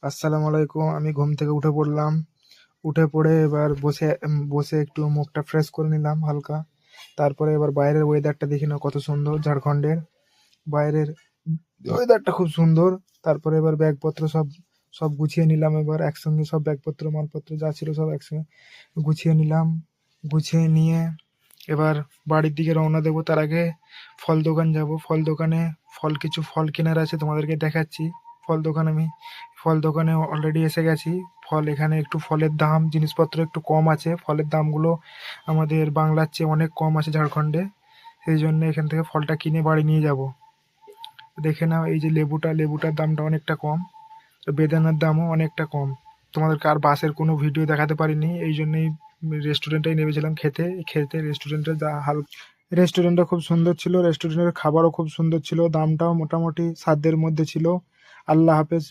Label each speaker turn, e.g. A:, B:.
A: আসসালামু আলাইকুম। আমি ঘুম থেকে উঠে পড়লাম। উঠে পড়ে এবার বসে একটু মুখটা ফ্রেশ করে নিলাম হালকা। তারপরে এবার বাইরের ওয়েদারটা দেখি না কত সুন্দর ঝাড়খণ্ডের। বাইরের ওয়েদারটা খুব সুন্দর। তারপরে এবার ব্যাগপত্র সব সব গুছিয়ে নিলাম, এবার একসঙ্গে সব ব্যাগপত্র মালপত্র যা ছিল সব একসঙ্গে গুছিয়ে নিলাম। গুছিয়ে নিয়ে এবার বাড়ির দিকে রওনা দেবো। তার আগে ফল দোকান যাব। কিছু ফল কেনার আছে, তোমাদেরকে দেখাচ্ছি। আমি ফল দোকানে অলরেডি এসে গেছি। এখানে একটু ফলের দাম, জিনিসপত্র একটু কম আছে। ফলের দামগুলো আমাদের বাংলার চেয়ে অনেক কম আছে ঝাড়খণ্ডে। সেই জন্য এখান থেকে ফলটা কিনে বাড়ি নিয়ে যাব। দেখে নাও, এই যে লেবুটার দামটা অনেকটা কম। বেদানার দামও অনেকটা কম। তোমাদেরকে আর বাসের কোনো ভিডিও দেখাতে পারিনি, এই জন্যই রেস্টুরেন্টেই নেমেছিলাম খেতে। রেস্টুরেন্টের রেস্টুরেন্টটা খুব সুন্দর ছিল। রেস্টুরেন্টের খাবারও খুব সুন্দর ছিল, দামটাও মোটামুটি সাধ্যের মধ্যে ছিল। আল্লাহ হাফেজ।